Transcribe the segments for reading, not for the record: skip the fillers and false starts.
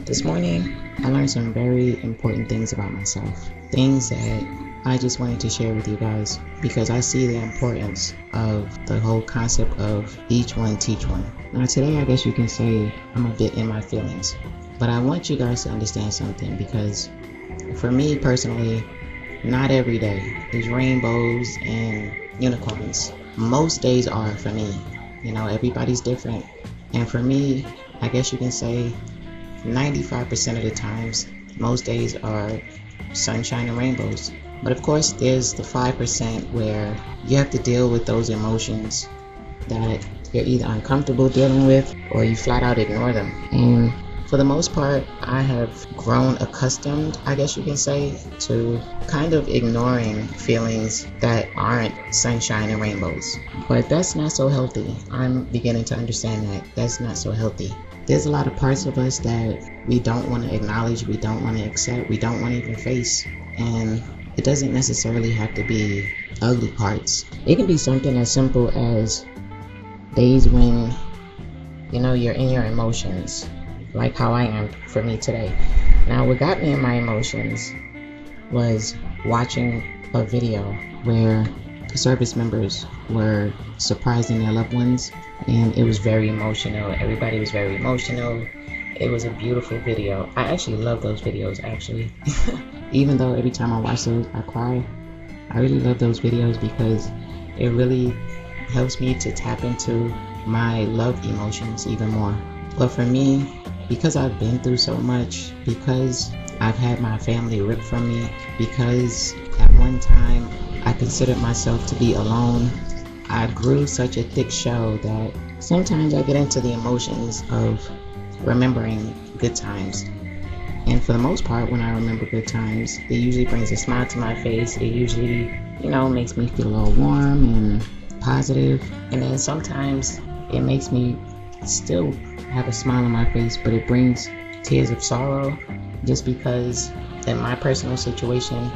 This morning, I learned some very important things about myself. Things that I just wanted to share with you guys because I see the importance of the whole concept of each one teach one. Now today, I guess you can say I'm a bit in my feelings, but I want you guys to understand something because for me personally, not every day is rainbows and unicorns. Most days are for me. Everybody's different. And for me, I guess you can say 95% of the times, most days are sunshine and rainbows. But of course, there's the 5% where you have to deal with those emotions that you're either uncomfortable dealing with or you flat out ignore them. And for the most part, I have grown accustomed, I guess you can say, to kind of ignoring feelings that aren't sunshine and rainbows. But that's not so healthy. I'm beginning to understand that that's not so healthy. There's a lot of parts of us that we don't want to acknowledge, we don't want to accept, we don't want to even face. And it doesn't necessarily have to be ugly parts. It can be something as simple as days when, you're in your emotions, like how I am for me today. Now, what got me in my emotions was watching a video where the service members were surprising their loved ones, and it was very emotional. Everybody was very emotional. It was a beautiful video. I actually love those videos, actually. Even though every time I watch those, I cry. I really love those videos because it really helps me to tap into my love emotions even more. But for me, because I've been through so much, because I've had my family ripped from me, because at one time I considered myself to be alone, I grew such a thick shell that sometimes I get into the emotions of remembering good times. And for the most part, when I remember good times, it usually brings a smile to my face. It usually, makes me feel a little warm and positive. And then sometimes it makes me still have a smile on my face, but it brings tears of sorrow just because in my personal situation,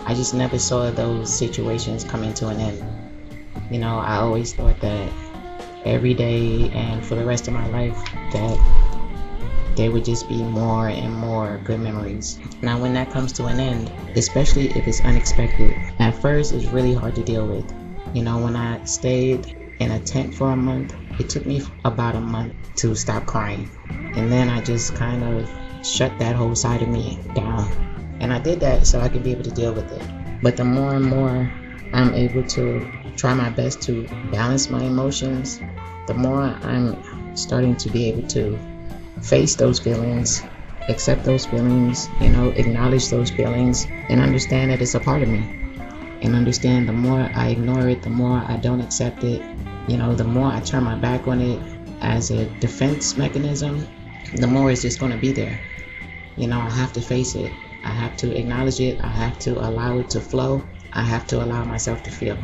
I just never saw those situations coming to an end. I always thought that every day and for the rest of my life that there would just be more and more good memories. Now when that comes to an end, especially if it's unexpected, at first it's really hard to deal with. When I stayed in a tent for a month, it took me about a month to stop crying. And then I just kind of shut that whole side of me down. And I did that so I could be able to deal with it. But the more and more I'm able to try my best to balance my emotions, the more I'm starting to be able to face those feelings, accept those feelings, acknowledge those feelings, and understand that it's a part of me. And understand the more I ignore it, the more I don't accept it, the more I turn my back on it as a defense mechanism, the more it's just going to be there. I have to face it. I have to acknowledge it. I have to allow it to flow. I have to allow myself to feel.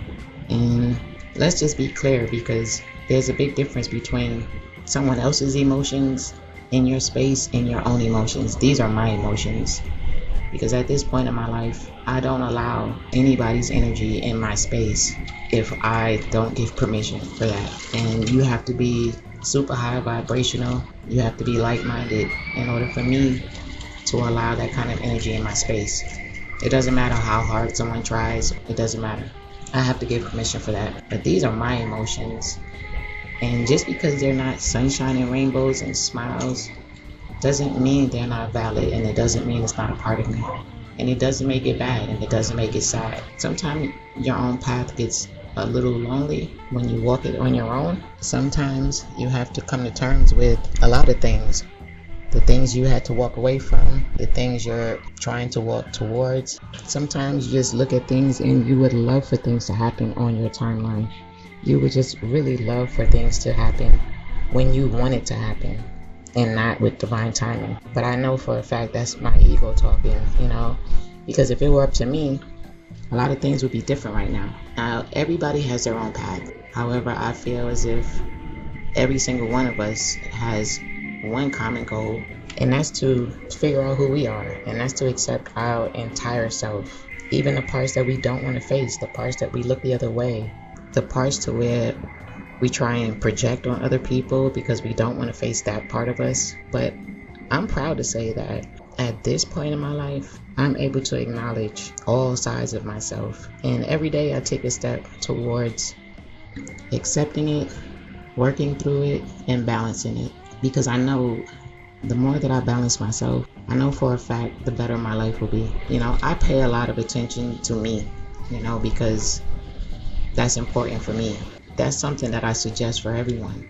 And let's just be clear, because there's a big difference between someone else's emotions in your space and your own emotions. These are my emotions. Because at this point in my life, I don't allow anybody's energy in my space if I don't give permission for that. And you have to be super high vibrational. You have to be like-minded in order for me to allow that kind of energy in my space. It doesn't matter how hard someone tries. It doesn't matter. I have to give permission for that. But these are my emotions. And just because they're not sunshine and rainbows and smiles doesn't mean they're not valid, and it doesn't mean it's not a part of me. And it doesn't make it bad, and it doesn't make it sad. Sometimes your own path gets a little lonely when you walk it on your own. Sometimes you have to come to terms with a lot of things. The things you had to walk away from, the things you're trying to walk towards. Sometimes you just look at things and you would love for things to happen on your timeline. You would just really love for things to happen when you want it to happen, and not with divine timing. But I know for a fact that's my ego talking, because if it were up to me, a lot of things would be different right now. Now, everybody has their own path. However, I feel as if every single one of us has one common goal, and that's to figure out who we are, and that's to accept our entire self, even the parts that we don't want to face, the parts that we look the other way, the parts to where we try and project on other people because we don't want to face that part of us. But I'm proud to say that at this point in my life, I'm able to acknowledge all sides of myself. And every day I take a step towards accepting it, working through it, and balancing it. Because I know the more that I balance myself, I know for a fact the better my life will be. I pay a lot of attention to me, because that's important for me. That's something that I suggest for everyone,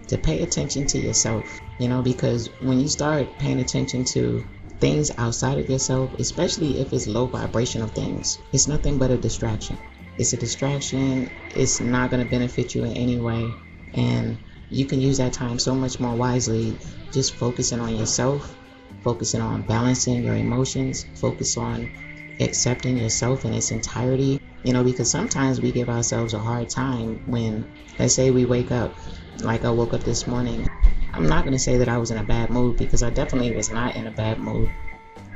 to pay attention to yourself, because when you start paying attention to things outside of yourself, especially if it's low vibrational things, it's nothing but a distraction. It's a distraction. It's not going to benefit you in any way. And you can use that time so much more wisely, just focusing on yourself, focusing on balancing your emotions, focus on accepting yourself in its entirety, because sometimes we give ourselves a hard time when, let's say we wake up, like I woke up this morning. I'm not going to say that I was in a bad mood, because I definitely was not in a bad mood,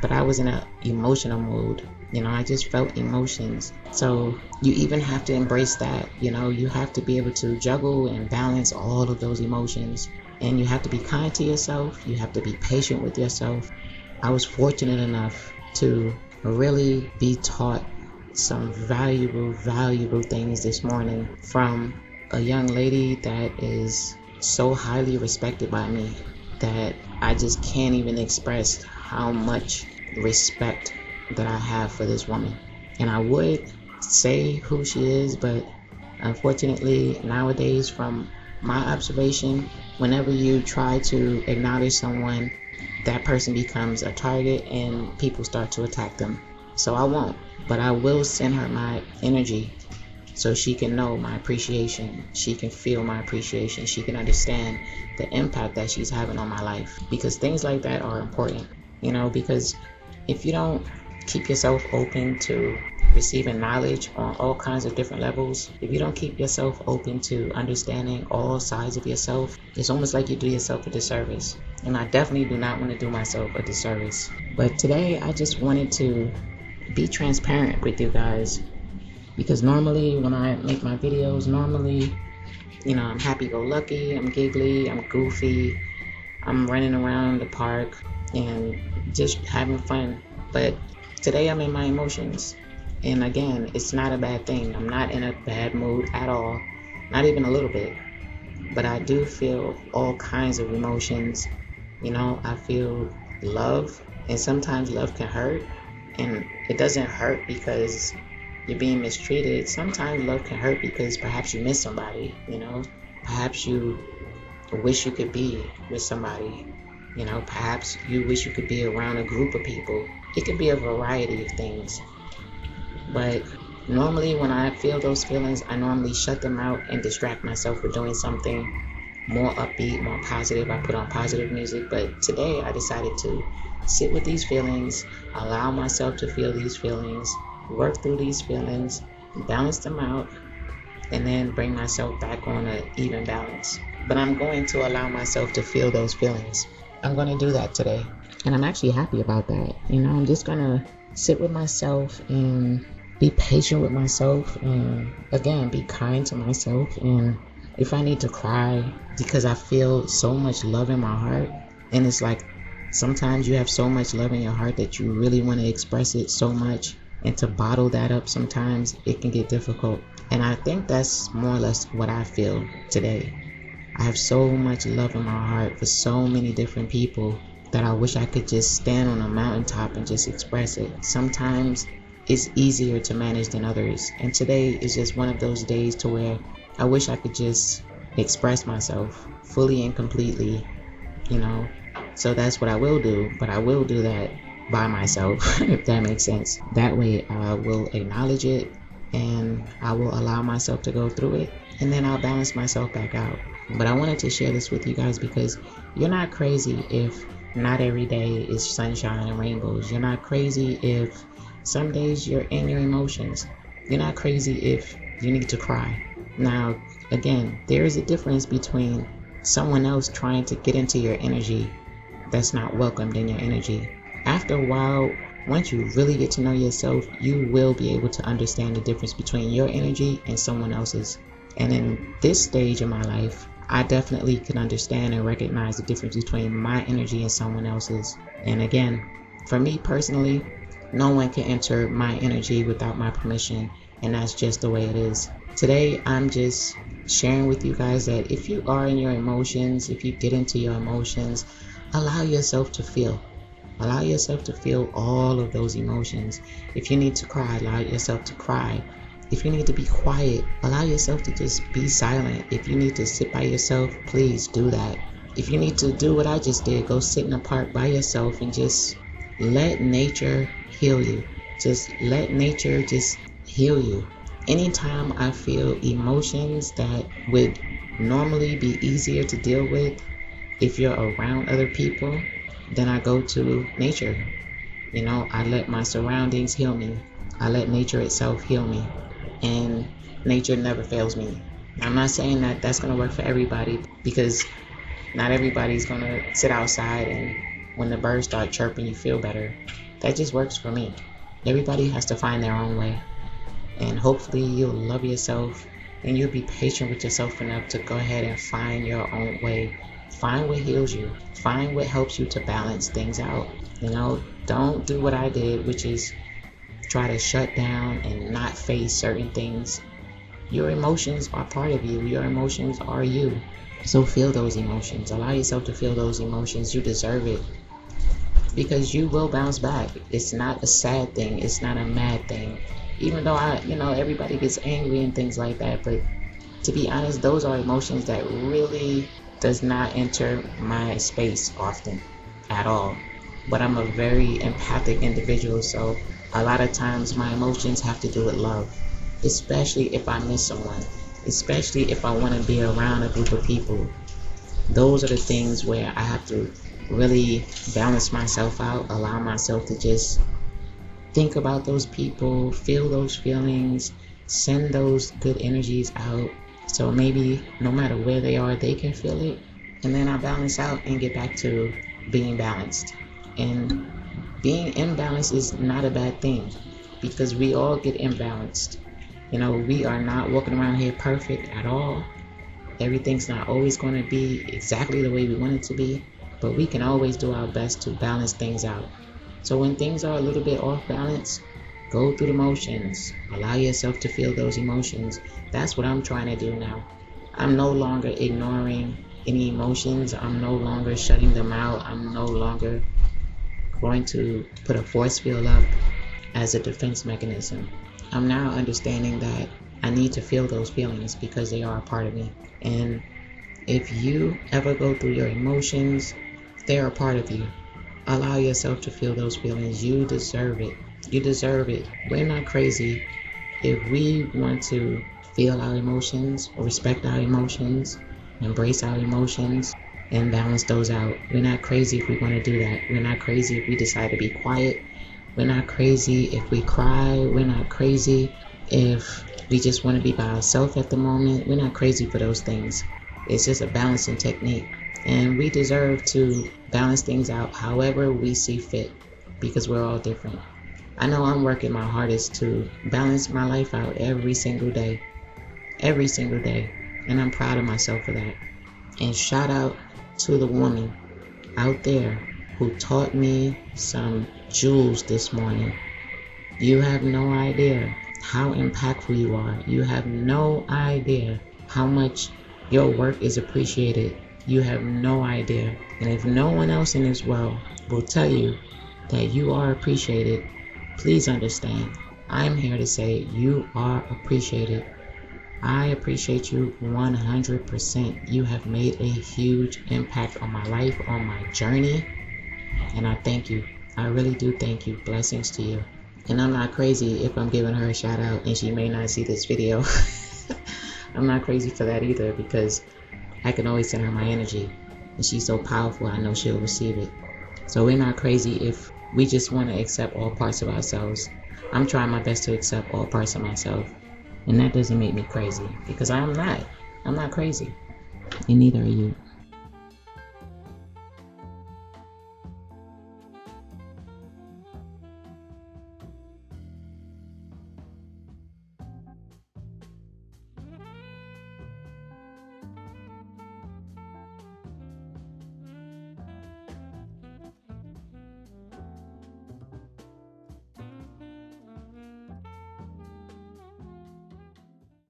but I was in an emotional mood. I just felt emotions. So you even have to embrace that. You have to be able to juggle and balance all of those emotions. And you have to be kind to yourself. You have to be patient with yourself. I was fortunate enough to really be taught some valuable things this morning from a young lady that is so highly respected by me that I just can't even express how much respect that I have for this woman. And I would say who she is, but unfortunately nowadays, from my observation, whenever you try to acknowledge someone, that person becomes a target and people start to attack them. So I won't, but I will send her my energy so she can know my appreciation. She can feel my appreciation. She can understand the impact that she's having on my life, because things like that are important, because if you don't keep yourself open to receiving knowledge on all kinds of different levels, if you don't keep yourself open to understanding all sides of yourself, it's almost like you do yourself a disservice. And I definitely do not want to do myself a disservice. But today I just wanted to be transparent with you guys, because normally when I make my videos, I'm happy-go-lucky, I'm giggly, I'm goofy, I'm running around the park and just having fun. But today I'm in my emotions. And again, it's not a bad thing. I'm not in a bad mood at all, not even a little bit. But I do feel all kinds of emotions. I feel love, and sometimes love can hurt. And it doesn't hurt because you're being mistreated. Sometimes love can hurt because perhaps you miss somebody, perhaps you wish you could be with somebody, perhaps you wish you could be around a group of people. It could be a variety of things. But normally when I feel those feelings, I normally shut them out and distract myself with doing something more upbeat, more positive. I put on positive music. But today I decided to sit with these feelings, allow myself to feel these feelings, work through these feelings, balance them out, and then bring myself back on an even balance. But I'm going to allow myself to feel those feelings. I'm going to do that today. And I'm actually happy about that. I'm just going to sit with myself and be patient with myself, and again, be kind to myself. And if I need to cry because I feel so much love in my heart, and it's like sometimes you have so much love in your heart that you really want to express it so much, and to bottle that up sometimes it can get difficult. And I think that's more or less what I feel today. I have so much love in my heart for so many different people that I wish I could just stand on a mountaintop and just express it. Sometimes it's easier to manage than others, and today is just one of those days to where I wish I could just express myself fully and completely, so that's what I will do. But I will do that by myself, if that makes sense. That way I will acknowledge it and I will allow myself to go through it, and then I'll balance myself back out. But I wanted to share this with you guys because you're not crazy if not every day is sunshine and rainbows. You're not crazy if some days you're in your emotions. You're not crazy if you need to cry. Now, again, there is a difference between someone else trying to get into your energy that's not welcomed in your energy. After a while, once you really get to know yourself, you will be able to understand the difference between your energy and someone else's. And in this stage of my life, I definitely can understand and recognize the difference between my energy and someone else's. And again, for me personally, no one can enter my energy without my permission, and that's just the way it is. Today, I'm just sharing with you guys that if you are in your emotions, if you get into your emotions, allow yourself to feel. Allow yourself to feel all of those emotions. If you need to cry, allow yourself to cry. If you need to be quiet, allow yourself to just be silent. If you need to sit by yourself, please do that. If you need to do what I just did, go sit in a park by yourself and just let nature heal you. Just let nature just heal you. Anytime I feel emotions that would normally be easier to deal with if you're around other people, then I go to nature. I let my surroundings heal me. I let nature itself heal me. And nature never fails me. I'm not saying that that's going to work for everybody, because not everybody's going to sit outside and when the birds start chirping, you feel better. That just works for me. Everybody has to find their own way. And hopefully you'll love yourself and you'll be patient with yourself enough to go ahead and find your own way. Find what heals you. Find what helps you to balance things out. Don't do what I did, which is try to shut down and not face certain things. Your emotions are part of you. Your emotions are you. So feel those emotions. Allow yourself to feel those emotions. You deserve it, because you will bounce back. It's not a sad thing. It's not a mad thing. Even though everybody gets angry and things like that, but to be honest, those are emotions that really does not enter my space often at all. But I'm a very empathic individual, so a lot of times my emotions have to do with love, especially if I miss someone, especially if I want to be around a group of people. Those are the things where I have to really balance myself out, allow myself to just think about those people, feel those feelings, send those good energies out. So maybe no matter where they are, they can feel it. And then I balance out and get back to being balanced. And being imbalanced is not a bad thing, because we all get imbalanced. We are not walking around here perfect at all. Everything's not always going to be exactly the way we want it to be, but we can always do our best to balance things out. So when things are a little bit off balance, go through the motions. Allow yourself to feel those emotions. That's what I'm trying to do now. I'm no longer ignoring any emotions. I'm no longer shutting them out. I'm no longer going to put a force field up as a defense mechanism. I'm now understanding that I need to feel those feelings because they are a part of me. And if you ever go through your emotions, they're a part of you. Allow yourself to feel those feelings. You deserve it. You deserve it. We're not crazy. If we want to feel our emotions, respect our emotions, embrace our emotions, and balance those out, we're not crazy if we want to do that. We're not crazy if we decide to be quiet. We're not crazy if we cry. We're not crazy if we just want to be by ourselves at the moment. We're not crazy for those things. It's just a balancing technique. And we deserve to balance things out however we see fit, because we're all different. I know I'm working my hardest to balance my life out every single day. Every single day. And I'm proud of myself for that. And shout out to the woman out there who taught me some jewels this morning. You have no idea how impactful you are. You have no idea how much your work is appreciated. You have no idea. And if no one else in this world will tell you that you are appreciated, please understand, I'm here to say you are appreciated. I appreciate you 100%. You have made a huge impact on my life, on my journey, and I thank you. I really do thank you. Blessings to you. And I'm not crazy if I'm giving her a shout out and she may not see this video. I'm not crazy for that either, because I can always send her my energy, and she's so powerful, I know she'll receive it. So we're not crazy if we just want to accept all parts of ourselves. I'm trying my best to accept all parts of myself, and that doesn't make me crazy, because I'm not crazy, and neither are you.